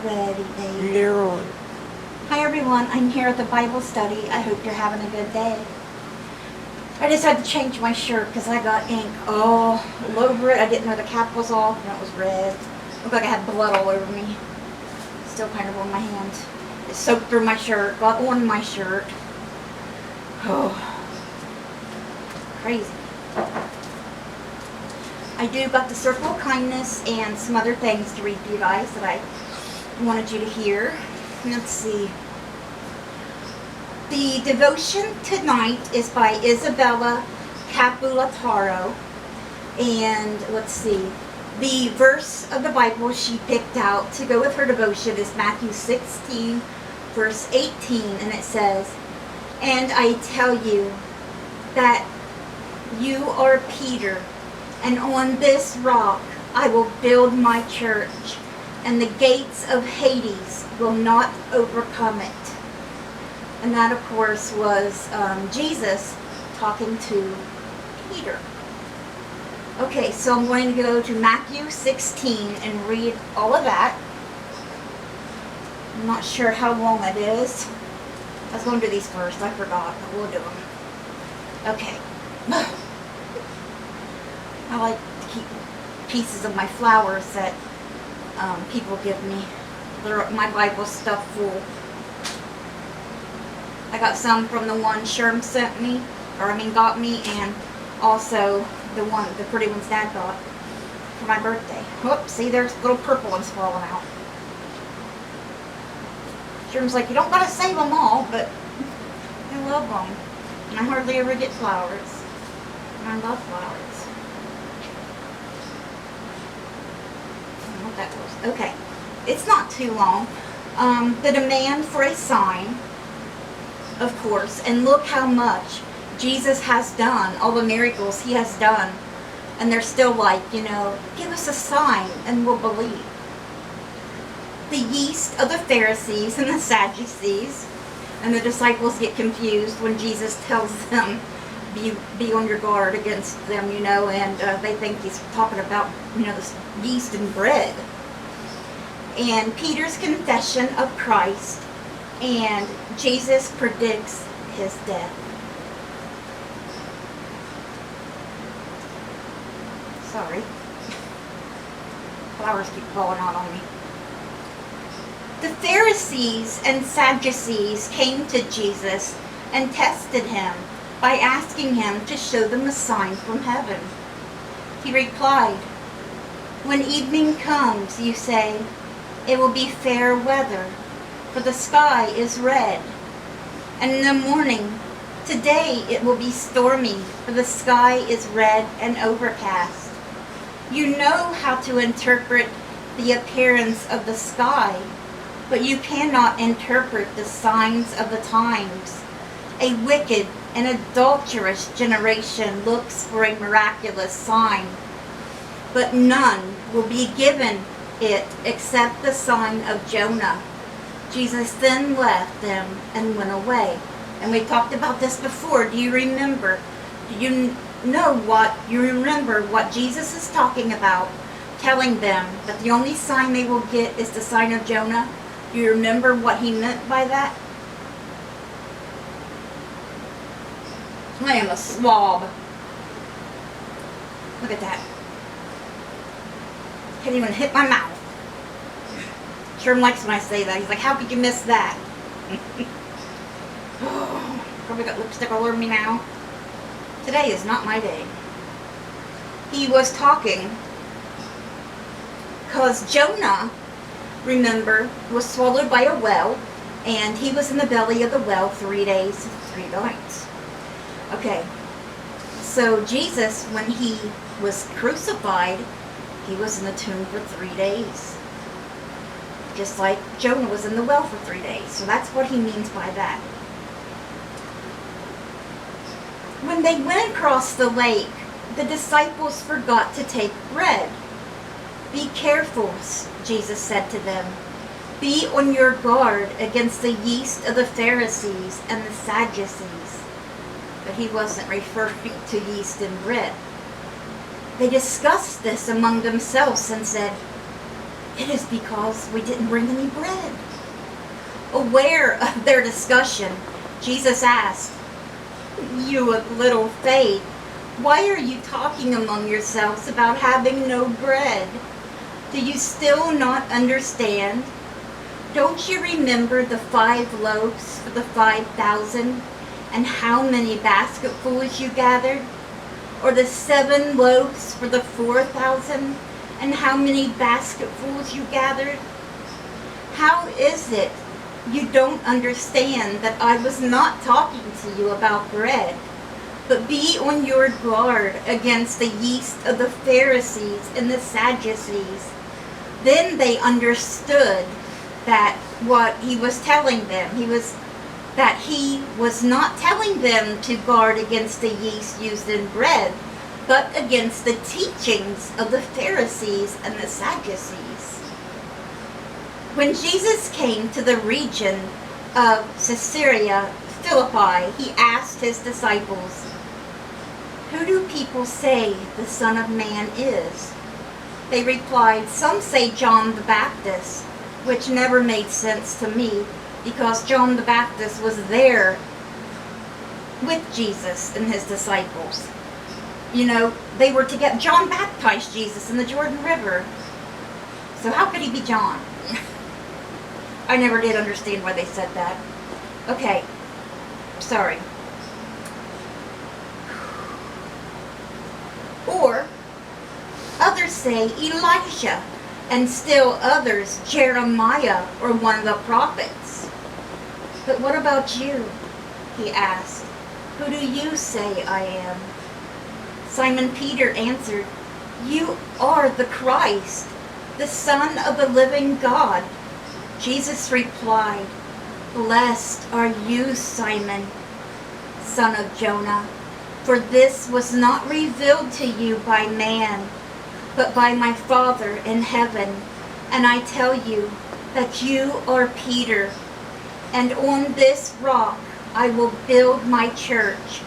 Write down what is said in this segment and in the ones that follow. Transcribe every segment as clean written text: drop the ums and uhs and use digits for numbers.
Ready, baby. You're on. Hi everyone, I'm here at the Bible study. I hope you're having a good day. I just had to change my shirt because I got ink all over it. I didn't know the cap was off and it was red. Looked like I had blood all over me. Still kind of on my hand. It soaked through my shirt, got on my shirt. Oh, crazy. I do got the Circle of Kindness and some other things to read for you guys that I wanted you to hear. Let's see. The devotion tonight is by Isabella Capulataro. And let's see. The verse of the Bible she picked out to go with her devotion is Matthew 16, verse 18. And it says, "And I tell you that you are Peter, and on this rock I will build my church, and the gates of Hades will not overcome it." And that, of course, was Jesus talking to Peter. Okay, so I'm going to go to Matthew 16 and read all of that. I'm not sure how long it is. I was going to do these first. I forgot, but we'll do them. Okay. I like to keep pieces of my flowers that people give me. My Bible stuff full. I got some from the one Sherm sent me, got me, and also the pretty ones Dad got for my birthday. Whoops, see, there's little purple ones falling out. Sherm's like, you don't gotta save them all, but I love them. And I hardly ever get flowers. And I love flowers. I don't know what that was. Okay. It's not too long. The demand for a sign, of course, and look how much Jesus has done, all the miracles he has done. And they're still like, give us a sign and we'll believe. The yeast of the Pharisees and the Sadducees, and the disciples get confused when Jesus tells them, be on your guard against them, and they think he's talking about, this yeast and bread. And Peter's confession of Christ, and Jesus predicts his death. Sorry. Flowers keep falling out on me. The Pharisees and Sadducees came to Jesus and tested him by asking him to show them a sign from heaven. He replied, "When evening comes, you say, it will be fair weather, for the sky is red. And in the morning, today it will be stormy, for the sky is red and overcast. You know how to interpret the appearance of the sky, but you cannot interpret the signs of the times. A wicked and adulterous generation looks for a miraculous sign, but none will be given it except the sign of Jonah." Jesus then left them and went away. And we talked about this before. Do you remember? Do you remember what Jesus is talking about, telling them that the only sign they will get is the sign of Jonah? Do you remember what he meant by that? I am a slob. Look at that. Can't even hit my mouth. Sherm likes when I say that. He's like, how could you miss that? Probably got lipstick all over me now. Today is not my day. He was talking because Jonah, remember, was swallowed by a whale, and he was in the belly of the whale 3 days and 3 nights. Okay, so Jesus, when he was crucified, he was in the tomb for 3 days. Just like Jonah was in the well for 3 days. So that's what he means by that. When they went across the lake, the disciples forgot to take bread. "Be careful," Jesus said to them. "Be on your guard against the yeast of the Pharisees and the Sadducees." But he wasn't referring to yeast and bread. They discussed this among themselves and said, It is because we didn't bring any bread. Aware of their discussion, Jesus asked, "You of little faith, why are you talking among yourselves about having no bread? Do you still not understand? Don't you remember the 5 loaves for the 5,000 and how many basketfuls you gathered? Or the 7 loaves for the 4,000 and how many basketfuls you gathered? How is it you don't understand that I was not talking to you about bread? But be on your guard against the yeast of the Pharisees and the Sadducees." Then they understood that what he was telling them, that he was not telling them to guard against the yeast used in bread, but against the teachings of the Pharisees and the Sadducees. When Jesus came to the region of Caesarea Philippi, he asked his disciples, "Who do people say the Son of Man is?" They replied, "Some say John the Baptist," which never made sense to me because John the Baptist was there with Jesus and his disciples. You know, they were together. John baptized Jesus in the Jordan River. So how could he be John? I never did understand why they said that. Okay, sorry. Or others say Elijah, and still others Jeremiah or one of the prophets. "But what about you?" he asked. "Who do you say I am?" Simon Peter answered, "You are the Christ, the Son of the living God." Jesus replied, "Blessed are you, Simon, son of Jonah, for this was not revealed to you by man, but by my Father in heaven. And I tell you that you are Peter, and on this rock I will build my church,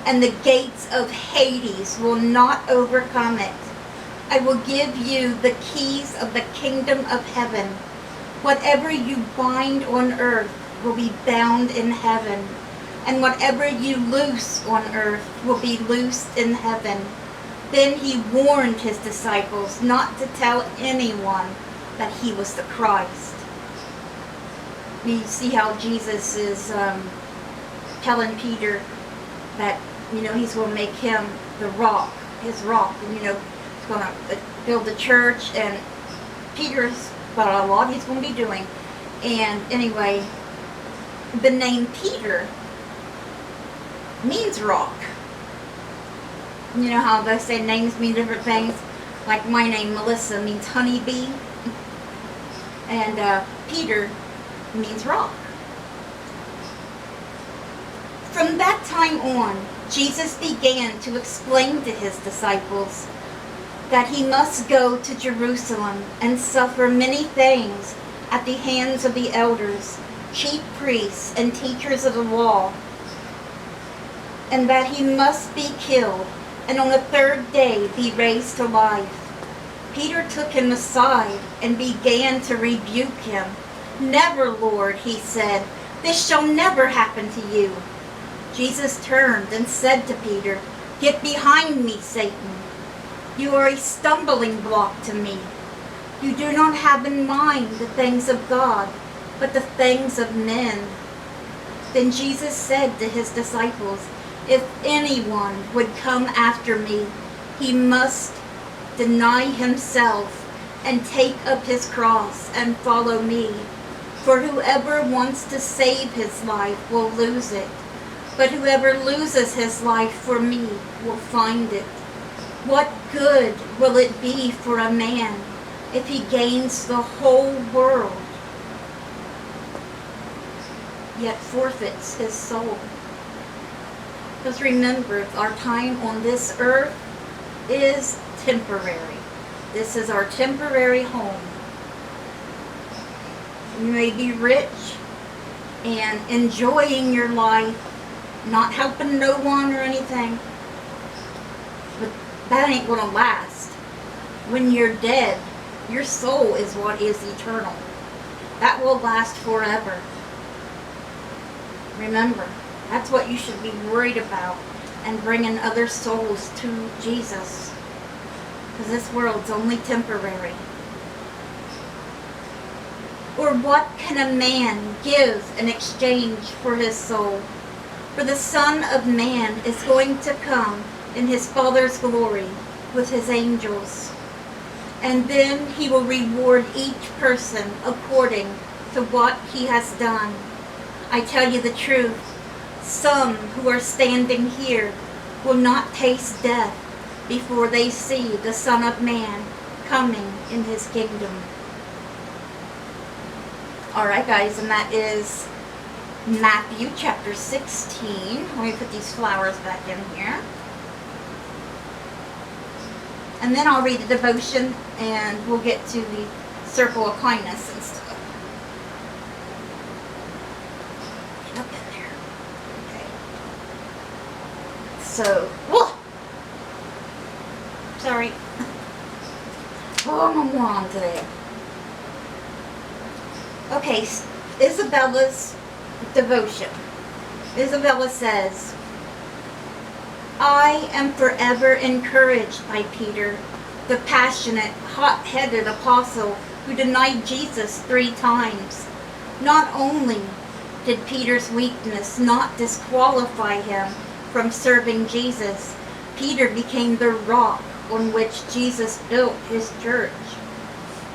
and the gates of Hades will not overcome it. I will give you the keys of the kingdom of heaven. Whatever you bind on earth will be bound in heaven, and whatever you loose on earth will be loosed in heaven." Then he warned his disciples not to tell anyone that he was the Christ. You see how Jesus is telling Peter that, he's going to make him the rock, his rock, and, he's going to build the church, and Peter's got a lot he's going to be doing. And anyway, the name Peter means rock. You know how they say names mean different things? Like my name, Melissa, means honeybee. And Peter means rock. From that time on, Jesus began to explain to his disciples that he must go to Jerusalem and suffer many things at the hands of the elders, chief priests, and teachers of the law, and that he must be killed, and on the 3rd day be raised to life. Peter took him aside and began to rebuke him. "Never, Lord," he said, "this shall never happen to you." Jesus turned and said to Peter, "Get behind me, Satan. You are a stumbling block to me. You do not have in mind the things of God, but the things of men." Then Jesus said to his disciples, "If anyone would come after me, he must deny himself and take up his cross and follow me. For whoever wants to save his life will lose it, but whoever loses his life for me will find it. What good will it be for a man if he gains the whole world, yet forfeits his soul?" Because remember, our time on this earth is temporary. This is our temporary home. You may be rich and enjoying your life, not helping no one or anything, but that ain't going to last. When you're dead, Your soul is what is eternal. That will last forever. Remember, that's what you should be worried about, and bringing other souls to Jesus. Because this world's only temporary. Or what can a man give in exchange for his soul? For the Son of Man is going to come in his Father's glory with his angels. And then he will reward each person according to what he has done. I tell you the truth, some who are standing here will not taste death before they see the Son of Man coming in his kingdom. Alright guys, and that is Matthew chapter 16. Let me put these flowers back in here. And then I'll read the devotion and we'll get to the circle of kindness and stuff. Get up in there. Okay. So, whoa! Sorry. Oh, I'm on today. Okay, Isabella's devotion. Isabella says, I am forever encouraged by Peter, the passionate, hot-headed apostle who denied Jesus 3 times. Not only did Peter's weakness not disqualify him from serving Jesus, Peter became the rock on which Jesus built his church.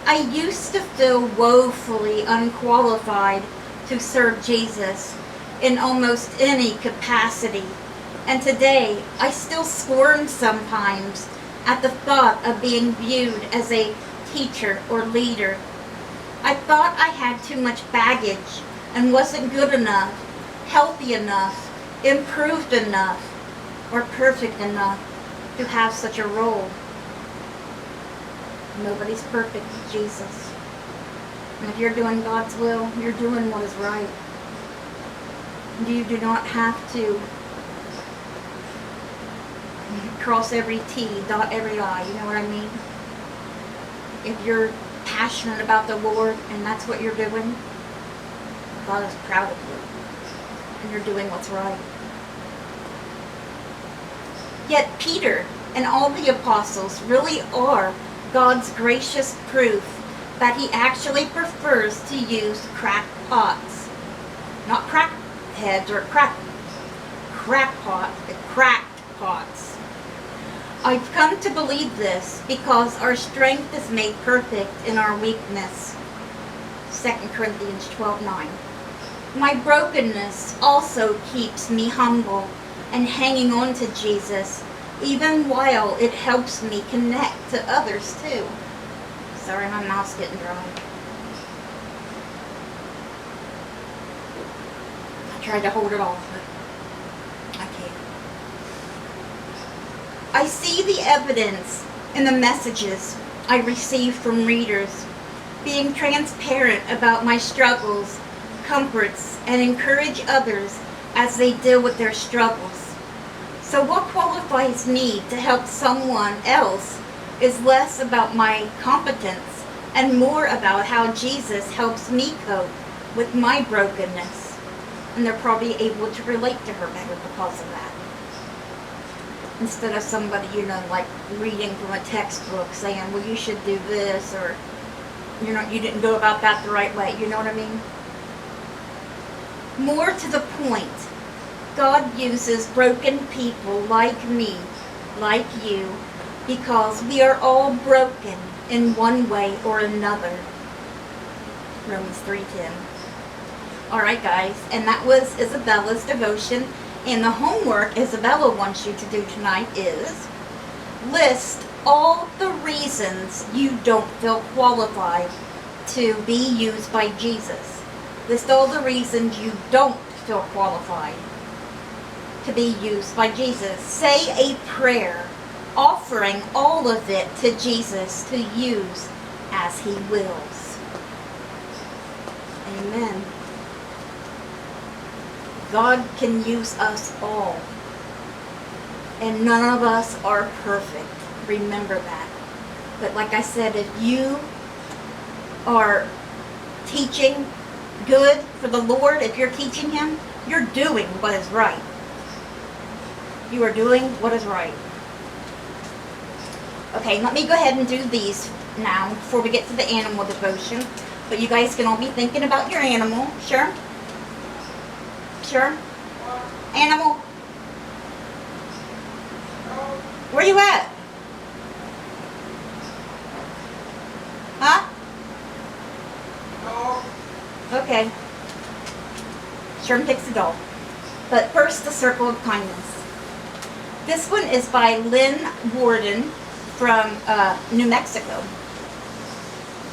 I used to feel woefully unqualified to serve Jesus in almost any capacity, and today I still squirm sometimes at the thought of being viewed as a teacher or leader. I thought I had too much baggage and wasn't good enough, healthy enough, improved enough, or perfect enough to have such a role. Nobody's perfect but Jesus. And if you're doing God's will, you're doing what is right. You do not have to cross every T, dot every I, you know what I mean? If you're passionate about the Lord and that's what you're doing, God is proud of you. And you're doing what's right. Yet Peter and all the apostles really are God's gracious proof that he actually prefers to use crackpots. Not crackheads or crackpot, but cracked pots. I've come to believe this because our strength is made perfect in our weakness. 2 Corinthians 12:9. My brokenness also keeps me humble and hanging on to Jesus, even while it helps me connect to others too. Sorry, my mouth's getting dry. I tried to hold it off, but I can't. I see the evidence in the messages I receive from readers, being transparent about my struggles, comforts, and encourage others as they deal with their struggles. So what qualifies me to help someone else is less about my competence and more about how Jesus helps me cope with my brokenness. And they're probably able to relate to her better because of that. Instead of somebody, like reading from a textbook saying, well, you should do this, or you didn't go about that the right way. You know what I mean? More to the point, God uses broken people like me, like you, because we are all broken in one way or another. Romans 3:10. Alright guys, and that was Isabella's devotion, and the homework Isabella wants you to do tonight is list all the reasons you don't feel qualified to be used by Jesus. List all the reasons you don't feel qualified to be used by Jesus. Say a prayer offering all of it to Jesus to use as he wills. Amen. God can use us all. And none of us are perfect. Remember that. But like I said, if you are teaching good for the Lord, if you're teaching Him, you're doing what is right. You are doing what is right. Okay, let me go ahead and do these now before we get to the animal devotion. But you guys can all be thinking about your animal. Sure? Sure? Animal? Where you at? Huh? Okay. Sherm picks a dog. But first, the circle of kindness. This one is by Lynn Warden from New Mexico.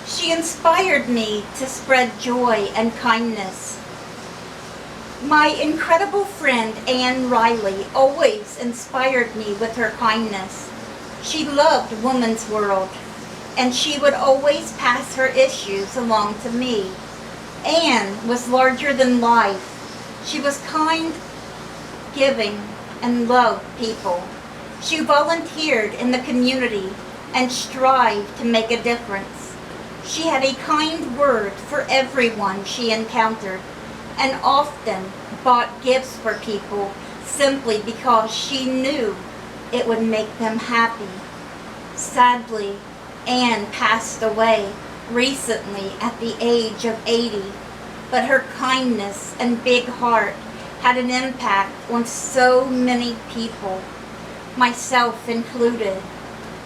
She inspired me to spread joy and kindness. My incredible friend Anne Riley always inspired me with her kindness. She loved Woman's World, and she would always pass her issues along to me. Anne was larger than life. She was kind, giving, and loved people. She volunteered in the community and strived to make a difference. She had a kind word for everyone she encountered, and often bought gifts for people simply because she knew it would make them happy. Sadly, Anne passed away recently at the age of 80, but her kindness and big heart had an impact on so many people, myself included.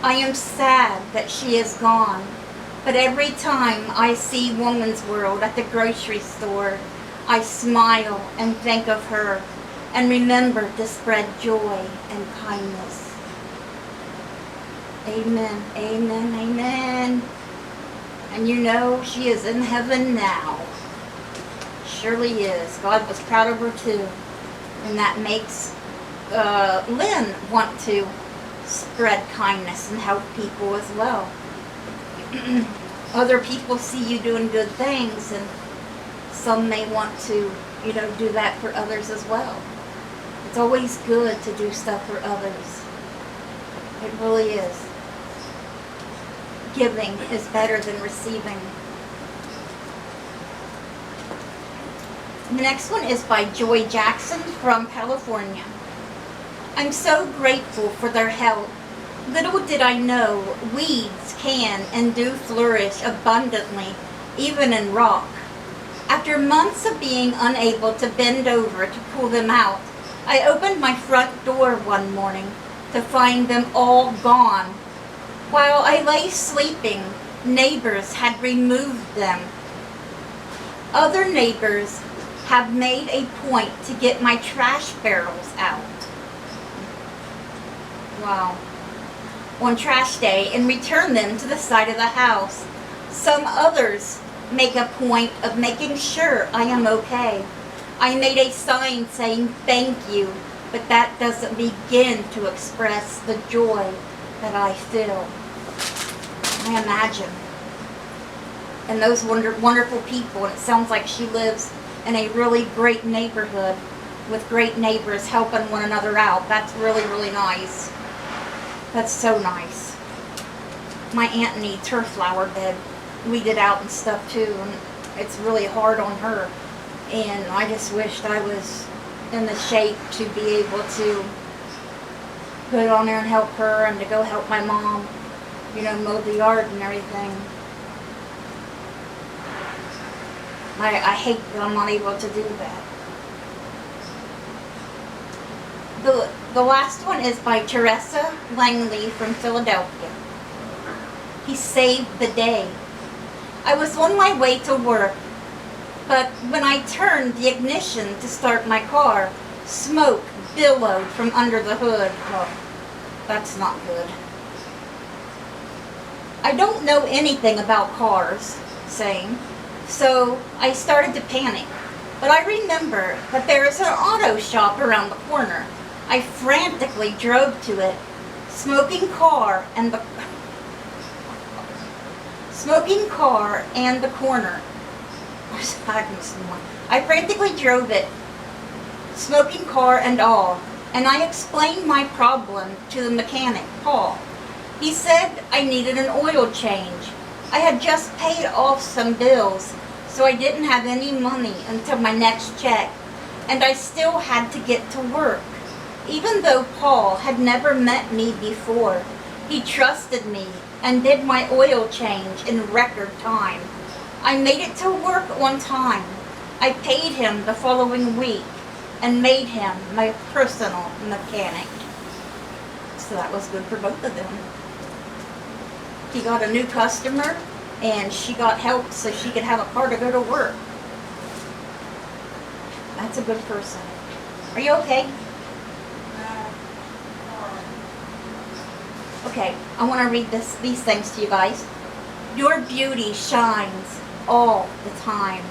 I am sad that she is gone, but every time I see Woman's World at the grocery store, I smile and think of her and remember to spread joy and kindness. Amen, amen, amen. And you know, she is in heaven now. Surely is. God was proud of her too. And that makes Lynn want to spread kindness and help people as well. Other people see you doing good things, and some may want to, do that for others as well. It's always good to do stuff for others. It really is. Giving is better than receiving. The next one is by Joy Jackson from California. I'm so grateful for their help. Little did I know weeds can and do flourish abundantly, even in rock. After months of being unable to bend over to pull them out, I opened my front door one morning to find them all gone. While I lay sleeping, neighbors had removed them. Other neighbors have made a point to get my trash barrels out. Wow. On trash day and return them to the side of the house. Some others make a point of making sure I am okay. I made a sign saying thank you, but that doesn't begin to express the joy that I feel. I imagine. And those wonderful people, and it sounds like she lives in a really great neighborhood with great neighbors helping one another out. That's really, really nice. That's so nice. My aunt needs her flower bed weeded out and stuff too, and it's really hard on her. And I just wished I was in the shape to be able to go down there and help her and to go help my mom, mow the yard and everything. I hate that I'm not able to do that. The last one is by Teresa Langley from Philadelphia. He saved the day. I was on my way to work, but when I turned the ignition to start my car, smoke billowed from under the hood. Oh, that's not good. I don't know anything about cars, saying, so I started to panic. But I remember that there is an auto shop around the corner. I frantically drove to it, smoking car and the corner. I frantically drove it, smoking car and all, and I explained my problem to the mechanic, Paul. He said I needed an oil change. I had just paid off some bills, so I didn't have any money until my next check, and I still had to get to work. Even though Paul had never met me before, he trusted me and did my oil change in record time. I made it to work on time. I paid him the following week and made him my personal mechanic. So that was good for both of them. He got a new customer, and she got help so she could have a car to go to work. That's a good person. Are you okay? Okay, I want to read these things to you guys. Your beauty shines all the time.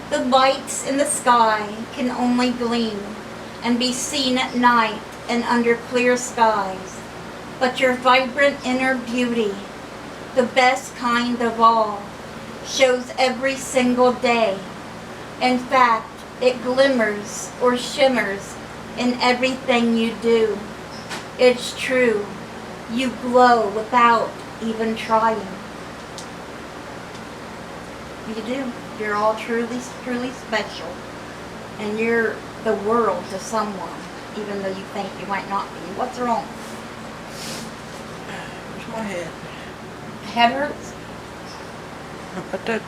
The lights in the sky can only gleam and be seen at night and under clear skies. But your vibrant inner beauty, the best kind of all, shows every single day. In fact, it glimmers or shimmers in everything you do. It's true. You glow without even trying. You do. You're all truly, truly special. And you're the world to someone, even though you think you might not be. What's wrong? Where's my head? Head hurts? I've got that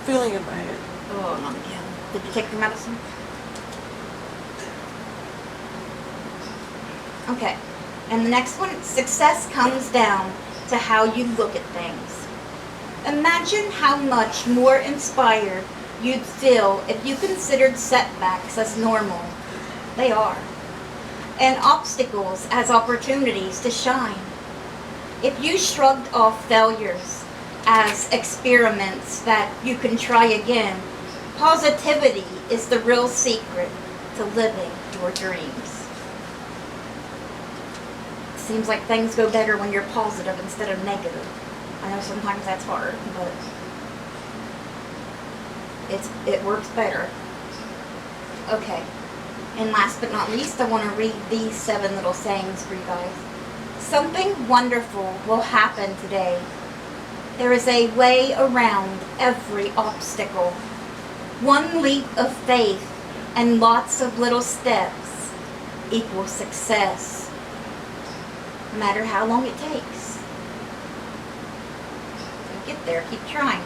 feeling in my head. Oh, not again. Did you take your medicine? Okay. And the next one, success comes down to how you look at things. Imagine how much more inspired you'd feel if you considered setbacks as normal. They are. And obstacles as opportunities to shine. If you shrugged off failures as experiments that you can try again, positivity is the real secret to living your dreams. Seems like things go better when you're positive instead of negative. I know sometimes that's hard, but it works better. Okay. And last but not least, I want to read these 7 little sayings for you guys. Something wonderful will happen today. There is a way around every obstacle. One leap of faith and lots of little steps equals success. No matter how long it takes. You'll get there. Keep trying.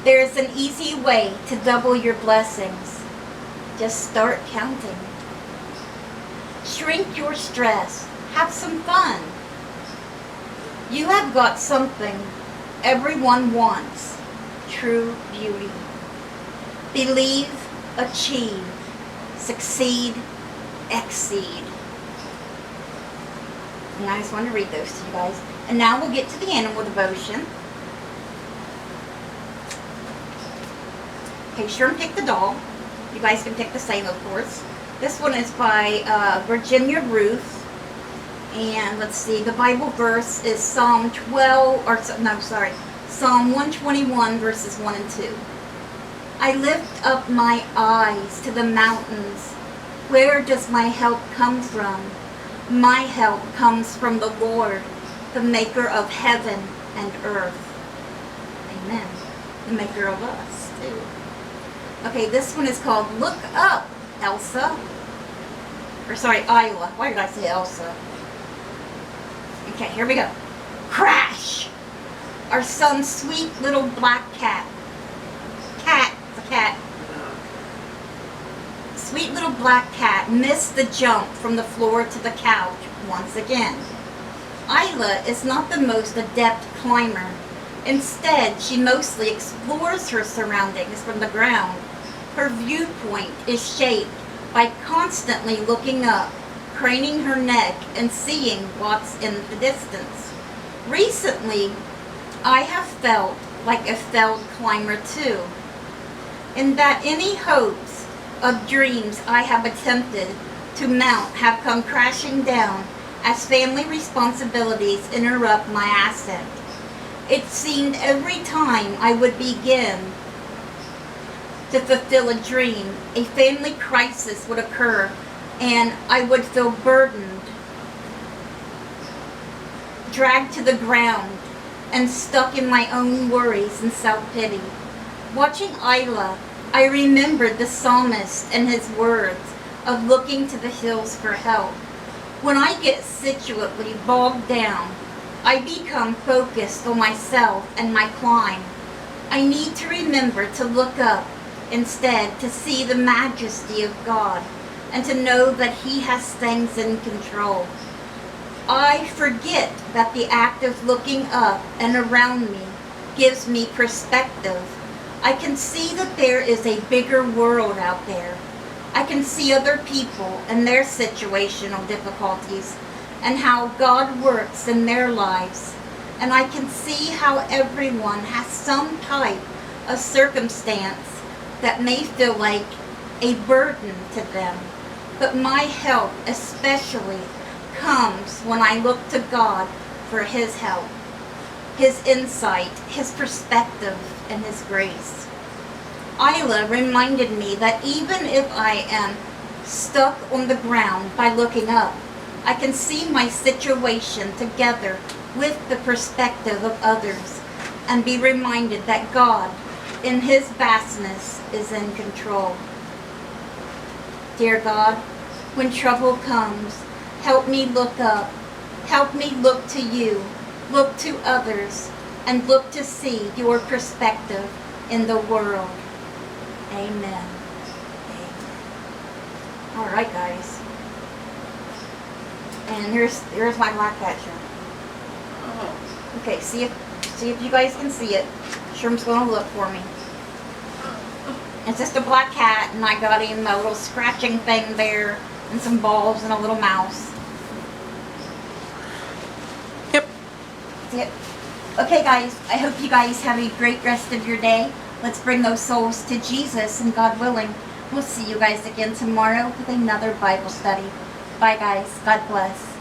There's an easy way to double your blessings. Just start counting. Shrink your stress. Have some fun. You have got something everyone wants. True beauty. Believe, achieve, succeed, exceed. And I just wanted to read those to you guys. And now we'll get to the animal devotion. Okay, sure and pick the doll. You guys can pick the same, of course. This one is by Virginia Ruth. And let's see, the Bible verse is Psalm 121, verses 1 and 2. I lift up my eyes to the mountains. Where does my help come from? My help comes from the Lord, the maker of heaven and earth. Amen. The maker of us, too. Okay, this one is called Look Up, Elsa. Or sorry, Isla. Why did I say Elsa? Okay, here we go. Crash! Our son's sweet little black cat. It's a cat. Sweet little black cat missed the jump from the floor to the couch once again. Isla is not the most adept climber. Instead, she mostly explores her surroundings from the ground. Her viewpoint is shaped by constantly looking up, craning her neck, and seeing what's in the distance. Recently, I have felt like a failed climber too, in that any hopes of dreams I have attempted to mount have come crashing down as family responsibilities interrupt my ascent. It seemed every time I would begin to fulfill a dream, a family crisis would occur and I would feel burdened, dragged to the ground, and stuck in my own worries and self-pity. Watching Isla, I remembered the psalmist and his words of looking to the hills for help. When I get situately bogged down, I become focused on myself and my climb. I need to remember to look up instead, to see the majesty of God and to know that He has things in control. I forget that the act of looking up and around me gives me perspective. I can see that there is a bigger world out there. I can see other people and their situational difficulties and how God works in their lives. And I can see how everyone has some type of circumstance that may feel like a burden to them. But my help especially comes when I look to God for His help, His insight, His perspective, and His grace. Isla reminded me that even if I am stuck on the ground by looking up, I can see my situation together with the perspective of others and be reminded that God, in His vastness, is in control. Dear God, when trouble comes, help me look up. Help me look to You, look to others, and look to see Your perspective in the world. Amen. Amen. All right, guys. And here's my black cat shirt. Oh. Okay, see if you guys can see it. Sherm's gonna look for me. It's just a black cat, and I got him a little scratching thing there, and some balls, and a little mouse. Yep. See it? Okay, guys, I hope you guys have a great rest of your day. Let's bring those souls to Jesus, and God willing, we'll see you guys again tomorrow with another Bible study. Bye, guys. God bless.